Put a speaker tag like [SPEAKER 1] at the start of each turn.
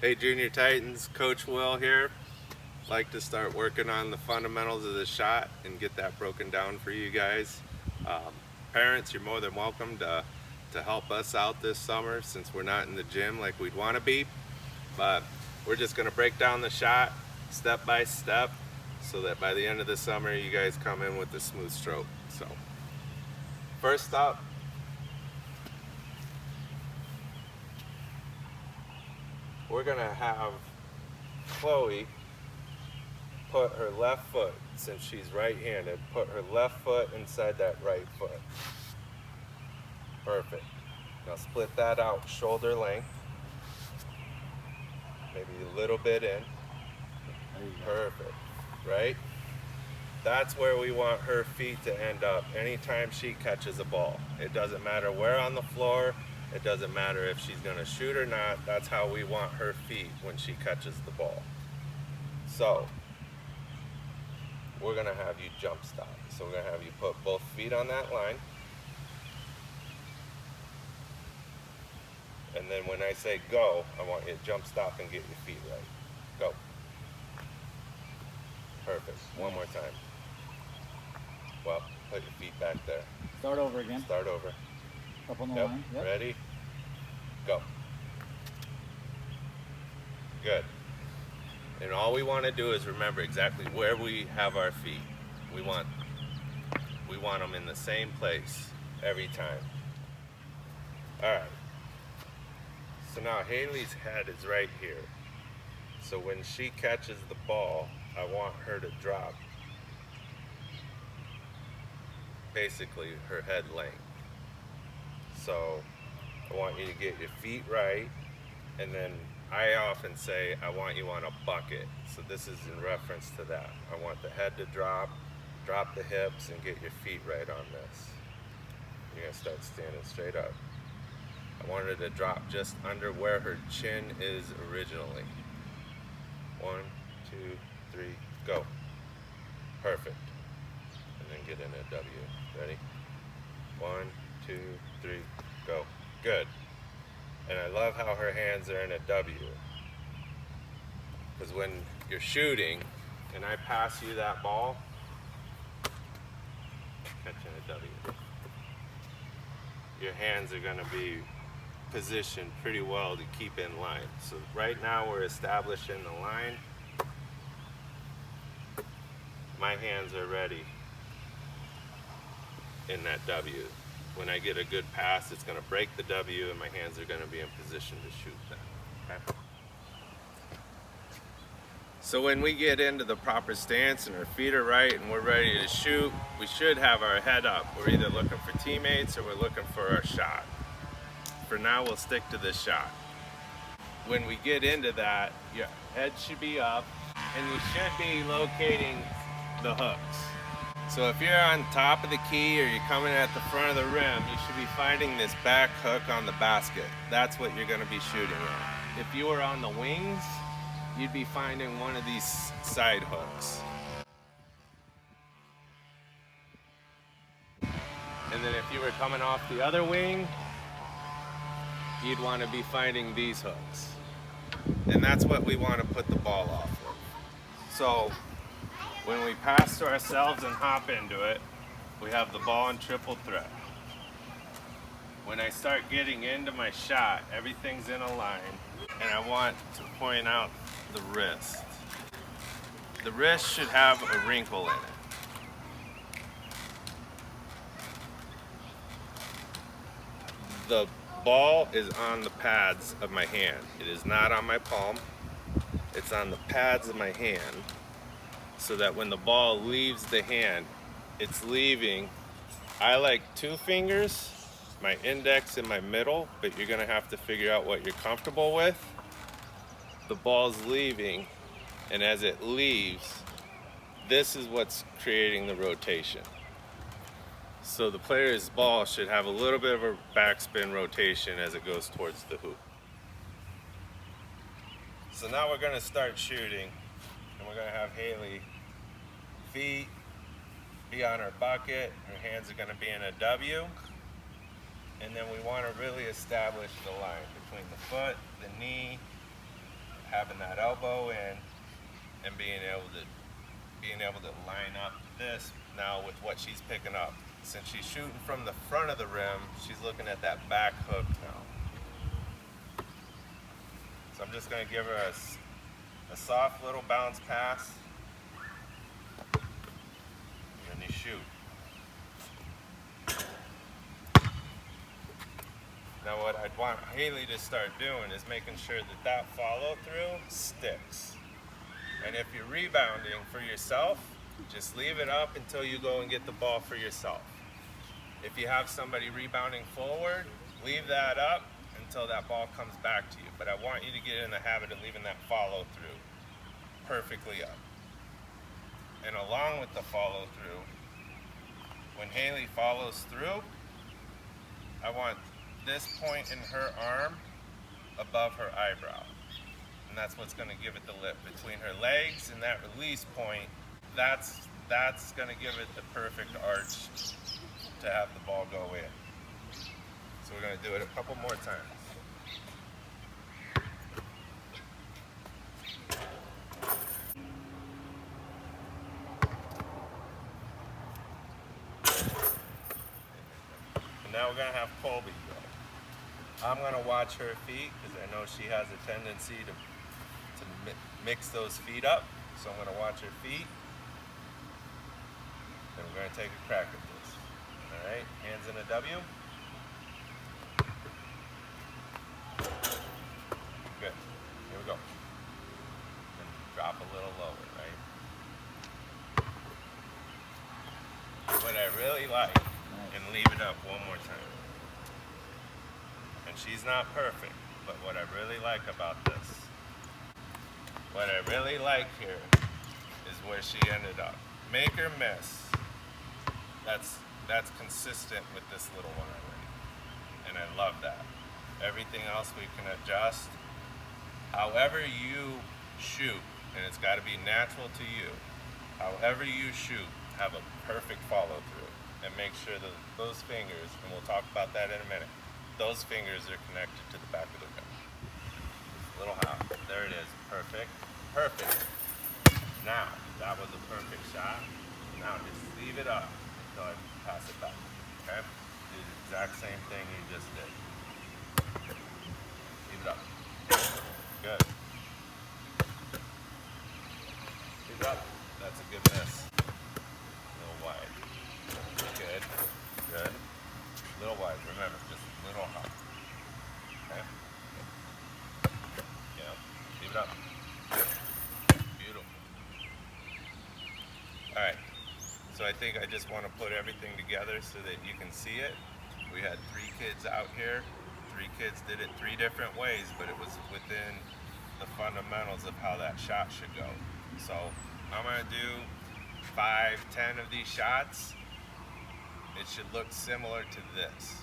[SPEAKER 1] Hey Junior Titans, Coach Will here. Like to start working on the fundamentals of the shot and get that broken down for you guys. Um, Parents, you're more than welcome to help us out this summer since we're not in the gym like we'd want to be. But we're just going to break down the shot step by step so that by the end of the summer you guys come in with a smooth stroke. So first up, we're going to have Chloe put her left foot, since she's right-handed, put her left foot inside that right foot. Perfect. Now split that out shoulder length, maybe a little bit in. Perfect, right? That's where we want her feet to end up anytime she catches a ball. It doesn't matter where on the floor, it doesn't matter if she's gonna shoot or not, that's how we want her feet when she catches the ball. So, we're gonna have you jump stop. So we're gonna have you put both feet on that line. And then when I say go, I want you to jump stop and get your feet right. Go. Perfect. One more time. Well, put your feet back there.
[SPEAKER 2] Start over again.
[SPEAKER 1] Start over.
[SPEAKER 2] Up on the line. Yep.
[SPEAKER 1] Ready? Go. Good. And all we want to do is remember exactly where we have our feet. We want them in the same place every time. All right. So now Haylie's head is right here. So when she catches the ball, I want her to drop basically her head length. So I want you to get your feet right, and then I often say I want you on a bucket. So this is in reference to that. I want the head to drop the hips, and get your feet right on this. You're gonna start standing straight up. I want her to drop just under where her chin is originally. 1, 2, 3, go. Perfect. And then get in a W. Ready? 1, 2, 3, go. Good. And I love how her hands are in a W. Because when you're shooting and I pass you that ball, catching a W, your hands are going to be positioned pretty well to keep in line. So right now we're establishing the line. My hands are ready in that W. When I get a good pass, it's going to break the W and my hands are going to be in position to shoot that. Okay? So when we get into the proper stance and our feet are right and we're ready to shoot, we should have our head up. We're either looking for teammates or we're looking for our shot. For now, we'll stick to this shot. When we get into that, your head should be up and you should be locating the hooks. So if you're on top of the key or you're coming at the front of the rim, you should be finding this back hook on the basket. That's what you're going to be shooting at. If you were on the wings, you'd be finding one of these side hooks. And then if you were coming off the other wing, you'd want to be finding these hooks. And that's what we want to put the ball off of. So when we pass to ourselves and hop into it, we have the ball in triple threat. When I start getting into my shot, everything's in a line, and I want to point out the wrist. The wrist should have a wrinkle in it. The ball is on the pads of my hand. It is not on my palm. It's on the pads of my hand, so that when the ball leaves the hand, it's leaving. I like 2 fingers, my index and my middle, but you're gonna have to figure out what you're comfortable with. The ball's leaving, and as it leaves, this is what's creating the rotation. So the player's ball should have a little bit of a backspin rotation as it goes towards the hoop. So now we're gonna start shooting, and we're gonna have Haylie feet be on her bucket, her hands are gonna be in a W, and then we wanna really establish the line between the foot, the knee, having that elbow in and being able to line up this now with what she's picking up. Since she's shooting from the front of the rim, she's looking at that back hook now. So I'm just going to give her a soft little bounce pass, and then you shoot. Now what I'd want Haylie to start doing is making sure that that follow through sticks. And if you're rebounding for yourself, just leave it up until you go and get the ball for yourself. If you have somebody rebounding forward, leave that up until that ball comes back to you. But I want you to get in the habit of leaving that follow through perfectly up. And along with the follow through, when Haylie follows through, I want this point in her arm above her eyebrow. And that's what's going to give it the lift. Between her legs and that release point, that's going to give it the perfect arch to have the ball go in. So we're going to do it a couple more times. And now we're going to have Kolbie go. I'm going to watch her feet because I know she has a tendency to mix those feet up. So I'm going to watch her feet. And we're going to take a crack at this. All right, hands in a W. Good. Here we go. And drop a little lower, right? What I really like, and leave it up one more time. And she's not perfect, but what I really like about this, what I really like here is where she ended up. Make her miss. That's consistent with this little one already. And I love that. Everything else we can adjust. However you shoot, and it's got to be natural to you, however you shoot, have a perfect follow through. And make sure that those fingers, and we'll talk about that in a minute, those fingers are connected to the back of the rim. Little hop. There it is. Perfect. Perfect. Now, that was a perfect shot. Now just leave it up until I pass it back. Okay? Do the exact same thing you just did. Leave it up. Good. Leave it up. That's a good miss. A little wide. Good. Good. A little wide. Remember, just a little hop. Okay? Yeah. Leave it up. Beautiful. Alright. So I think I just want to put everything together so that you can see it. We had 3 kids out here. 3 kids did it 3 different ways, but it was within the fundamentals of how that shot should go. So I'm going to do 5, 10 of these shots. It should look similar to this.